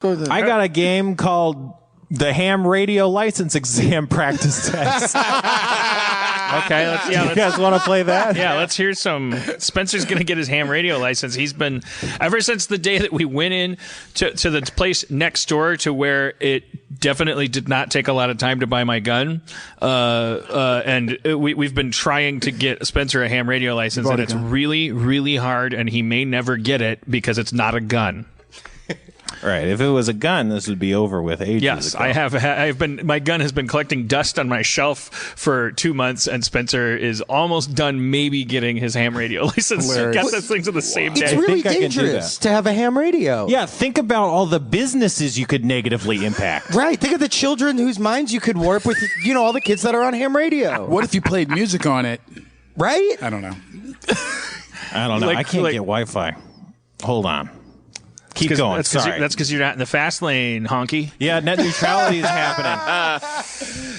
I got a game called the Ham Radio License Exam Practice Test. Okay, you guys want to play that? Yeah, let's hear some. Spencer's going to get his ham radio license. He's been, ever since the day that we went in to the place next door to where it definitely did not take a lot of time to buy my gun, and we've been trying to get Spencer a ham radio license, and it's really, really hard, and he may never get it because it's not a gun. Right. If it was a gun, this would be over with ages Yes, ago. I've been. My gun has been collecting dust on my shelf for 2 months, and Spencer is almost done. Maybe getting his ham radio license. Got those things on the same day. It's really dangerous to have a ham radio. Yeah, think about all the businesses you could negatively impact. Right. Think of the children whose minds you could warp with, all the kids that are on ham radio. What if you played music on it? Right? I don't know. I don't know. I can't get Wi-Fi. Hold on. Keep going. That's Sorry. because you're not in the fast lane, honky. Yeah, net neutrality is happening.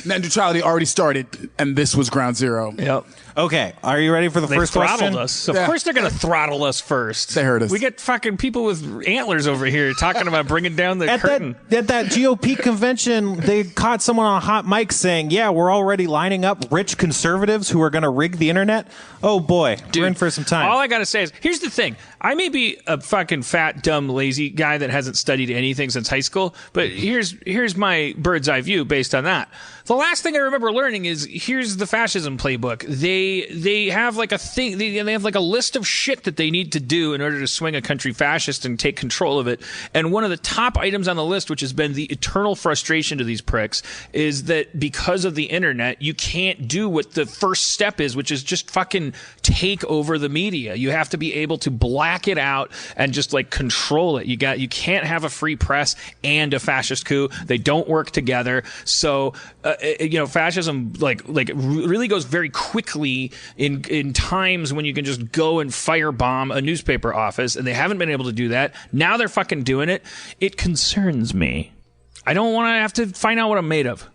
Net neutrality already started, and this was ground zero. Yep. Okay, are you ready for the first throttled question? us. Of course they're going to throttle us first. They heard us. We get fucking people with antlers over here talking about bringing down the curtain. At that GOP convention, they caught someone on a hot mic saying, yeah, we're already lining up rich conservatives who are going to rig the internet. Oh, boy. Dude, we're in for some time. All I got to say is, here's the thing. I may be a fucking fat, dumb, lazy guy that hasn't studied anything since high school, but here's my bird's eye view based on that. The last thing I remember learning is, here's the fascism playbook. They have like a thing, they have like a list of shit that they need to do in order to swing a country fascist and take control of it. And one of the top items on the list, which has been the eternal frustration to these pricks, is that because of the internet, you can't do what the first step is, which is just fucking take over the media. You have to be able to black it out and just like control it. You can't have a free press and a fascist coup. They don't work together. So, fascism like really goes very quickly in times when you can just go and firebomb a newspaper office, and they haven't been able to do that. Now they're fucking doing it. It concerns me. I don't want to have to find out what I'm made of.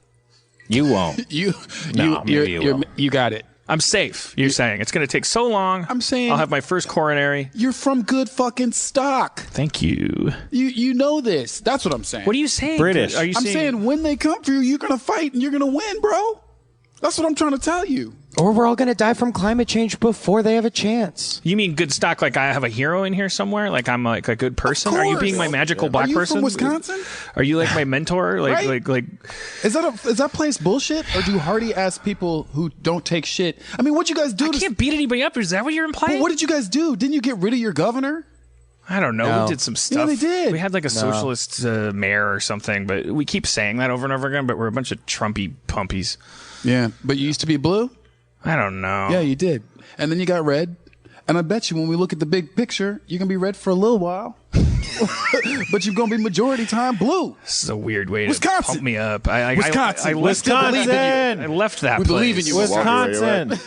You won't. You got it. I'm safe. You're saying it's going to take so long. I'm saying I'll have my first coronary. You're from good fucking stock. Thank you. You know this. That's what I'm saying. What are you saying? British. Are you I'm saying when they come for you, you're gonna fight and you're gonna win, bro. That's what I'm trying to tell you. Or we're all going to die from climate change before they have a chance. You mean good stock? Like I have a hero in here somewhere? Like I'm like a good person? Are you being my magical black person? Are you from Wisconsin? Are you like my mentor? Like Is that place bullshit? Or do Hardy ask people who don't take shit? I mean, what'd you guys do? I can't beat anybody up. Is that what you're implying? But what did you guys do? Didn't you get rid of your governor? I don't know. No. We did some stuff. Yeah, they did. We had like a socialist mayor or something, but we keep saying that over and over again, but we're a bunch of Trumpy pumpies. Yeah, but you used to be blue? I don't know. Yeah, you did. And then you got red. And I bet you when we look at the big picture, you're going to be red for a little while. But you're going to be majority time blue. This is a weird way Wisconsin. to pump me up. Wisconsin. Wisconsin. I left that We place. believe in you. Wisconsin.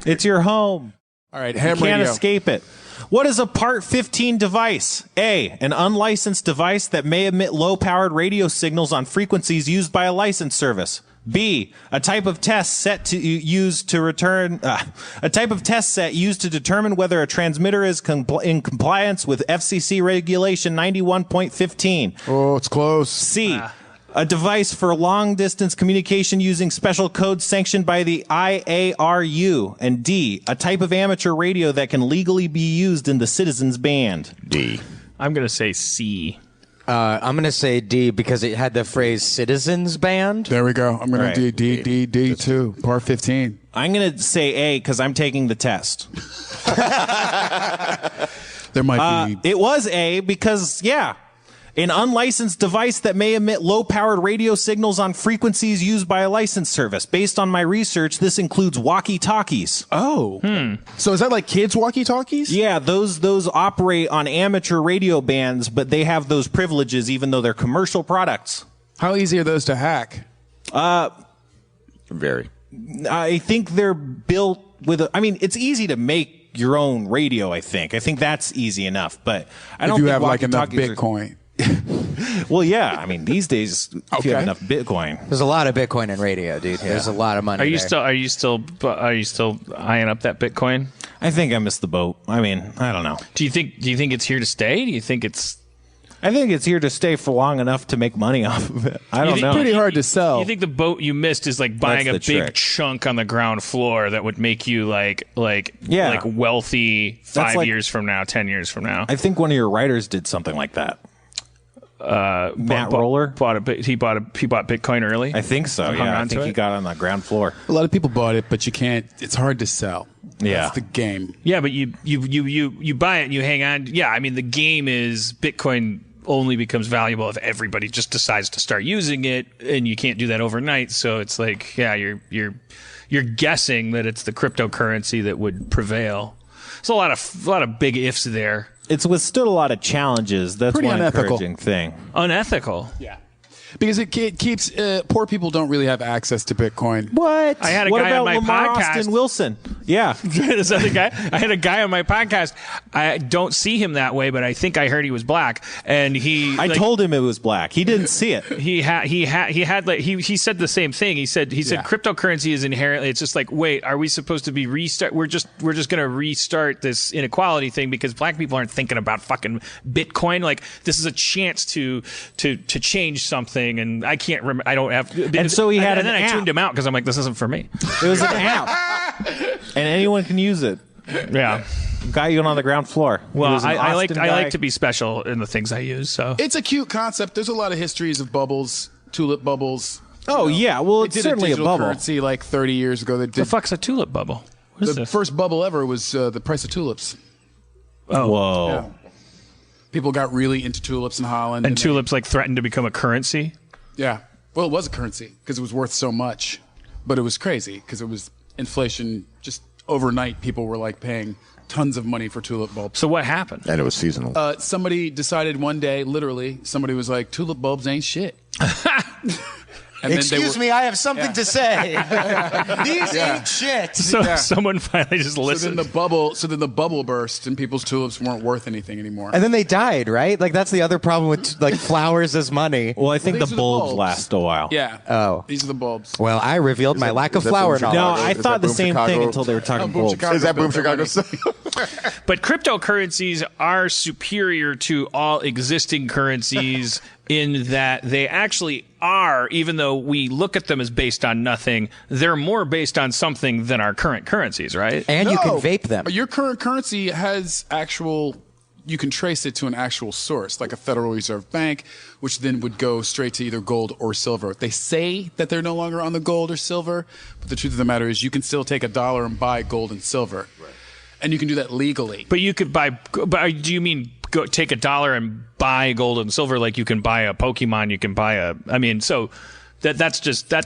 It's your home. All right, You ham can't radio. escape it. What is a Part 15 device? A, an unlicensed device that may emit low-powered radio signals on frequencies used by a licensed service. B, a type of test set used to determine whether a transmitter is in compliance with FCC regulation 91.15. Oh, it's close. C, a device for long-distance communication using special codes sanctioned by the IARU. And D, a type of amateur radio that can legally be used in the citizens band. D. I'm going to say C. I'm going to say D because it had the phrase citizens band. There we go. I'm going to D too. Part 15. I'm going to say A because I'm taking the test. There might be. It was A because, an unlicensed device that may emit low-powered radio signals on frequencies used by a licensed service. Based on my research, this includes walkie-talkies. Oh. So is that like kids' walkie-talkies? Yeah, those operate on amateur radio bands, but they have those privileges even though they're commercial products. How easy are those to hack? Very. I think they're built with it's easy to make your own radio, I think. I think that's easy enough, but I don't If you think have like enough walkie-talkies Bitcoin. Well, yeah. These days, if you have enough Bitcoin. There's a lot of Bitcoin in radio, dude. There's a lot of money. Are you still eyeing up that Bitcoin? I think I missed the boat. I don't know. Do you think it's here to stay? Do you think it's I think it's here to stay for long enough to make money off of it. I don't know. Pretty hard to sell. You think the boat you missed is like buying a That's big the trick. chunk on the ground floor that would make you like wealthy 5 like- years from now, 10 years from now? I think one of your writers did something like that. Matt Roller. He bought Bitcoin early. I think so. Hung Yeah, I on to think he it? got on the ground floor. A lot of people bought it, but you can't. It's hard to sell. Yeah. That's the game. Yeah, but you buy it and you hang on. Yeah, I mean the game is Bitcoin only becomes valuable if everybody just decides to start using it, and you can't do that overnight. So it's like, yeah, you're guessing that it's the cryptocurrency that would prevail. There's a lot of big ifs there. It's withstood a lot of challenges. That's Pretty one unethical. encouraging thing. Unethical. Yeah. Because it keeps poor people don't really have access to Bitcoin. What? I had a What guy on about my Lamar podcast. Austin Wilson? Yeah. Is that the guy? I had a guy on my podcast. I don't see him that way, but I think I heard he was black, and I told him it was black. He didn't see it. he said the same thing. He said cryptocurrency is inherently. It's just like, wait, are we supposed to be restart? We're just going to restart this inequality thing because black people aren't thinking about fucking Bitcoin. Like this is a chance to change something, and I can't remember. I don't have. And so he had and an then I app. tuned him out because I'm like, this isn't for me. It was an app, and anyone can use it. Yeah. Got you on the ground floor. He Well, was an I like Austin guy. to be special in the things I use. So It's a cute concept. There's a lot of histories of bubbles, tulip bubbles. Oh yeah, well They it's did certainly a digital bubble. currency like 30 years ago. They the did. fuck's a tulip bubble? What is The this? first bubble ever was the price of tulips. Whoa. Yeah. People got really into tulips in Holland. And tulips like threatened to become a currency. Yeah. Well, it was a currency because it was worth so much, but it was crazy because it was inflation. Just overnight, people were like paying tons of money for tulip bulbs. So what happened? And it was seasonal. Somebody decided one day, literally, somebody was like, tulip bulbs ain't shit. And then they Excuse were- me, I have something to say. These ain't shit. So someone finally just So then listened. the bubble burst, and people's tulips weren't worth anything anymore. And then they died, right? Like that's the other problem with like flowers as money. Well, I think These the are the bulbs bulbs. last a while. Yeah. Oh. These are the bulbs. Well, I revealed my lack of is that flower Boom knowledge. No, I Is that thought the Boom same Chicago? thing until they were talking Boom bulbs. Chicago. Is that Boom Built their Chicago? money. But cryptocurrencies are superior to all existing currencies in that they actually are, even though we look at them as based on nothing, they're more based on something than our current currencies, right? And you can No, vape them. Your current currency has actual. You can trace it to an actual source, like a Federal Reserve Bank, which then would go straight to either gold or silver. They say that they're no longer on the gold or silver, but the truth of the matter is you can still take $1 and buy gold and silver. Right. And you can do that legally. But you could buy. But do you mean take $1 and buy gold and silver like you can buy a Pokemon? You can buy a. I mean, so that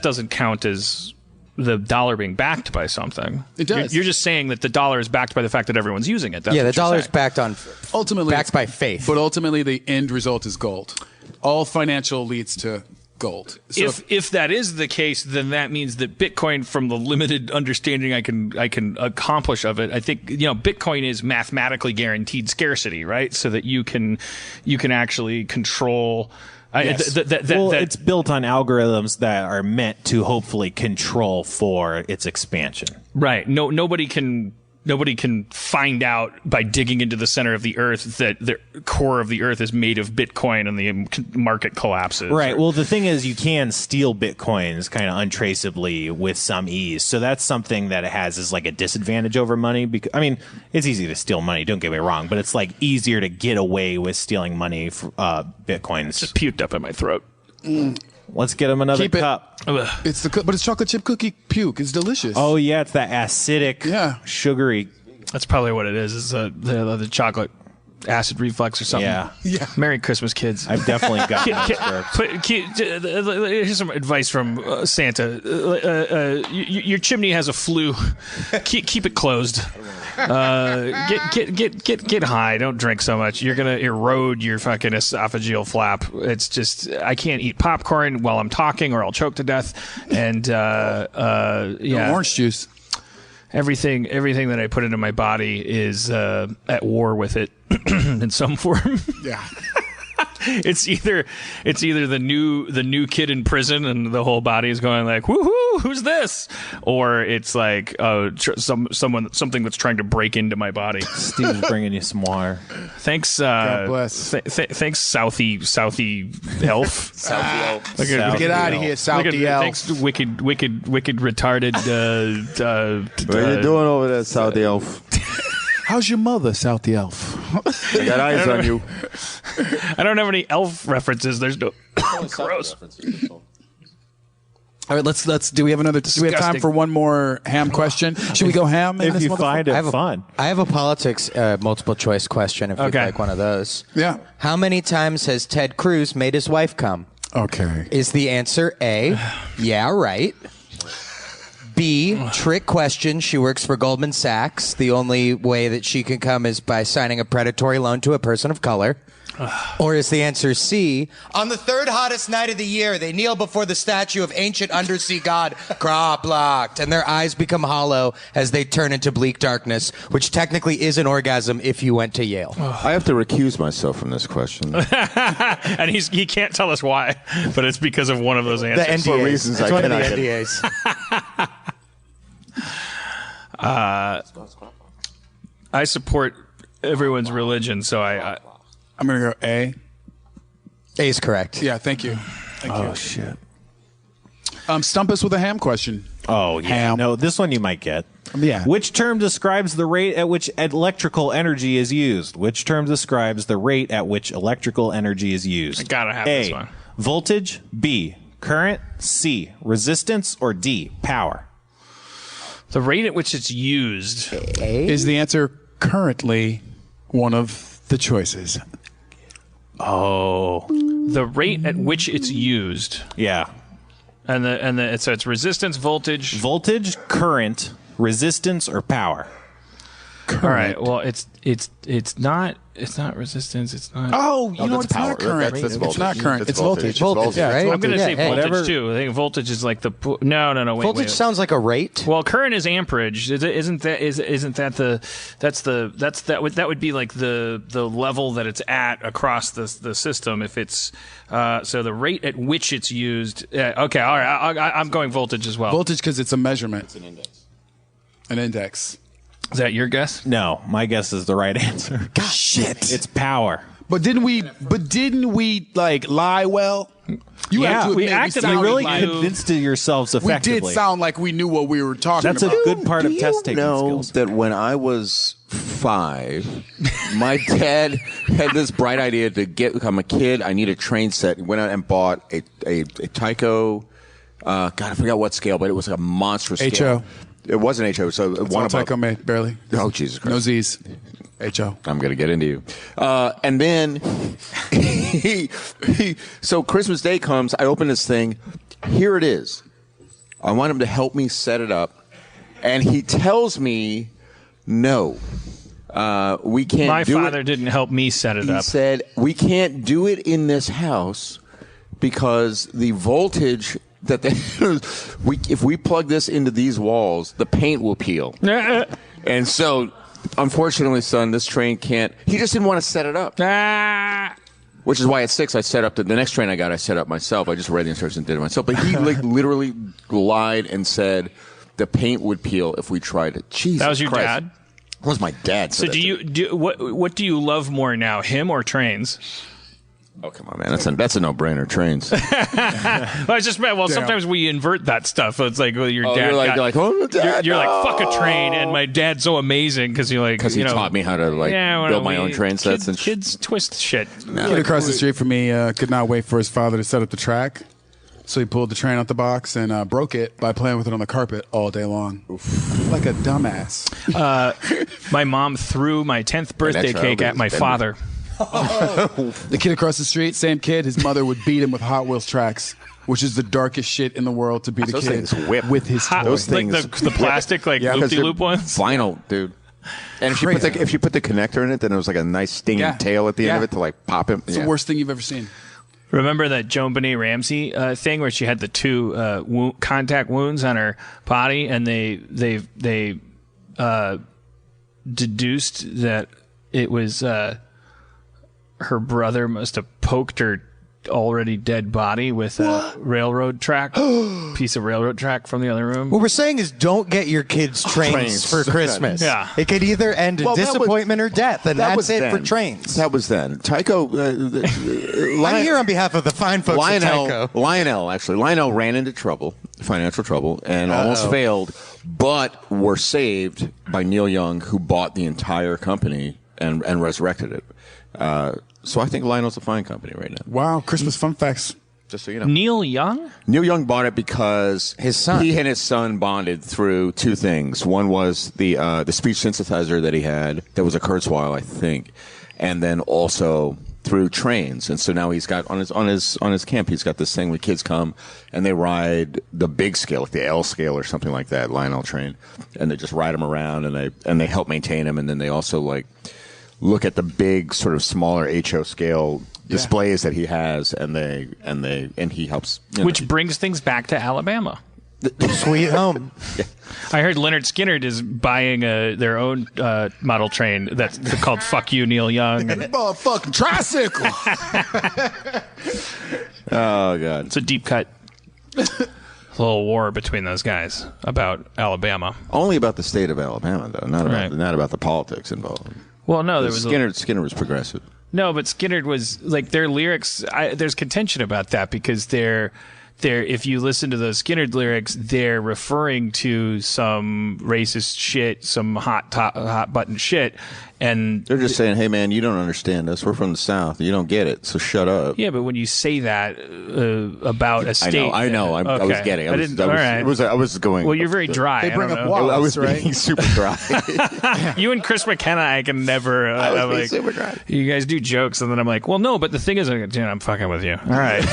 doesn't count as the dollar being backed by something. It does. You're just saying that the dollar is backed by the fact that everyone's using it. That's Yeah, the what you're dollar's saying. backed on Ultimately, backed by faith. But ultimately, the end result is gold. All financial leads to gold. So If that is the case, then that means that Bitcoin, from the limited understanding I can accomplish of it, I think Bitcoin is mathematically guaranteed scarcity, right? So that you can actually control. Yes. It's built on algorithms that are meant to hopefully control for its expansion. Right. Nobody can find out by digging into the center of the earth that the core of the earth is made of Bitcoin and the market collapses. Right. Well, the thing is, you can steal Bitcoins kind of untraceably with some ease. So that's something that it has is like a disadvantage over money. Because, I mean, it's easy to steal money. Don't get me wrong, but it's like easier to get away with stealing money for Bitcoins. Just puked up in my throat. Let's get him another Keep it. cup. it's but it's chocolate chip cookie puke. It's delicious. Oh yeah, it's that acidic, sugary. That's probably what it is. It's the chocolate acid reflux or something. Yeah. Merry Christmas, kids. I've definitely got those burps. Here's some advice from Santa. Your chimney has a flue. Keep it closed. Get high. Don't drink so much. You're gonna erode your fucking esophageal flap. It's just I can't eat popcorn while I'm talking or I'll choke to death. And No orange juice. everything that I put into my body is at war with it in some form. Yeah. It's either the new kid in prison and the whole body is going like woohoo, ooh, who's this? Or it's like something that's trying to break into my body. Steve's bringing you some water. Thanks, God bless. Thanks, Southie elf. Southie elf. Get out of here, Southie elf. Thanks, wicked retarded. What are you doing over there, Southie elf? How's your mother, Southie elf? I got eyes on you. I don't have any elf references. There's no gross. All right, let's. Do we have another? Do we have time Disgusting. for one more ham question? Should we go ham? If you find it fun. I have a politics multiple choice question if you'd Okay. like one of those. Yeah. How many times has Ted Cruz made his wife come? Okay. Is the answer A, yeah, right? B, trick question. She works for Goldman Sachs. The only way that she can come is by signing a predatory loan to a person of color. Or is the answer C, on the third hottest night of the year, they kneel before the statue of ancient undersea god crop locked, and their eyes become hollow as they turn into bleak darkness, which technically is an orgasm if you went to Yale. I have to recuse myself from this question. And he can't tell us why, but it's because of one of those The answers. NDAs. For reasons It's I one of the cannot NDAs. I support everyone's religion, so I'm gonna go A. A is correct. Yeah. Thank you. Oh, shit. Stump us with a ham question. Oh, yeah. Ham. No, this one you might get. Yeah. Which term describes the rate at which electrical energy is used? Which term describes the rate at which electrical energy is used? I gotta have A, this one. voltage. B, current. C, resistance. Or D, power. the rate at which it's used. Is the answer currently one of the choices? Oh, The rate at which it's used, yeah. so it's resistance, voltage. Voltage, current, resistance, or power. All right. Well, it's not resistance. It's not. Oh, you know that's it's power. not current. That's It's voltage. not current. That's It's voltage. Voltage, Yeah, right? I'm going to say Yeah, voltage whatever. too. I think voltage is like the no. Wait, Voltage wait. sounds like a rate. Well, current is amperage. Isn't that that would be like the level that it's at across the system. If it's so the rate at which it's used. Okay, all right. I'm going voltage as well. Voltage because it's a measurement. It's an index. An index. Is that your guess? No, my guess is the right answer. God, shit. It's power. But didn't we like lie well? You have to we admit, acted sounded You really like- convinced yourselves we effectively. did sound like we knew what we were talking That's a about. good part of test taking know skills. that when I was 5, my dad had this bright idea to become a kid. I need a train set. He went out and bought a Tyco. God, I forgot what scale, but it was like a monstrous scale. HO. It wasn't HO, so That's one all above. Tycho made, barely. Oh, Jesus Christ. No Z's. HO. I'm going to get into you. And then, so Christmas Day comes, I open this thing. Here it is. I want him to help me set it up. And he tells me, no, we can't My do father it. didn't help me set it He up. said, we can't do it in this house because the voltage that if we plug this into these walls, the paint will peel. And so, unfortunately, son, this train can't. He just didn't want to set it up. Which is why at 6 I set up the next train I got. I set up myself. I just read the instructions and did it myself. But he literally lied and said the paint would peel if we tried it. Jesus That was your Christ. dad? That was my dad. So what do you love more now, him or trains? Oh, come on, man. That's a no-brainer. Trains. Well, I just meant, sometimes we invert that stuff. It's like, well, your Oh, dad. you're like, oh, Dad, you're no. like, fuck a train, and my dad's so amazing because you're like, Because he taught me how to build my own train sets and kids twist shit. Kid across the street from me could not wait for his father to set up the track. So he pulled the train out the box and broke it by playing with it on the carpet all day long. Like a dumbass. My mom threw my 10th birthday child cake at is my dead. father. The kid across the street, same kid, his mother would beat him with Hot Wheels tracks, which is the darkest shit in the world to beat a Those kid things whip. with his toy. Those Like things- the plastic, like Yeah, 'cause loop-de-loop they're ones. Vinyl, dude. And if you put the connector in it, then it was like a nice stinging Yeah. tail at the end Yeah. of it to like pop him. It's the worst thing you've ever seen. Remember that Joan Benet Ramsey thing where she had the two contact wounds on her body, and they deduced that it was her brother must have poked her already dead body with a railroad track, piece of railroad track from the other room. What we're saying is don't get your kids trains for Christmas. Yeah. It could either end in disappointment or death, and that's it then. for trains. That was then. Tycho. I'm here on behalf of the fine folks at Tycho. Lionel ran into trouble, financial trouble, and almost failed, but were saved by Neil Young, who bought the entire company and resurrected it. So I think Lionel's a fine company right now. Wow, Christmas fun facts. Just so you know. Neil Young? Neil Young bought it because His son. he and his son bonded through two things. One was the speech synthesizer that he had. That was a Kurzweil, I think. And then also through trains. And so now he's got on his camp, he's got this thing where kids come and they ride the big scale, like the L scale or something like that, Lionel train. And they just ride them around and they help maintain them. And then they also like look at the big sort of smaller HO scale displays that he has, and he helps. Which brings things back to Alabama. Sweet home. I heard Leonard Skinner is buying their own model train that's called "Fuck You, Neil Young." Motherfucking tricycle. Oh God, It's a deep cut. A little war between those guys about Alabama. only about the state of Alabama though, not Right. about the politics involved. Well, no, there was Skinner was progressive. No, but Skinner was like their lyrics. There's contention about that because they're if you listen to those Skinner lyrics, they're referring to some racist shit, some hot button shit, and They're just saying, "Hey man, you don't understand us. We're from the South. You don't get it. So shut up." yeah. But when you say that about a state, I know. I was Okay. getting. I didn't. All right. I was going. Well, you're very dry. They bring I up don't know. Wallace, I was right? being super dry. You and Chris McKenna, I can never. I was I'm being like, super dry. You guys do jokes, and then I'm like, well, no, but the thing is, I'm fucking with you. All right.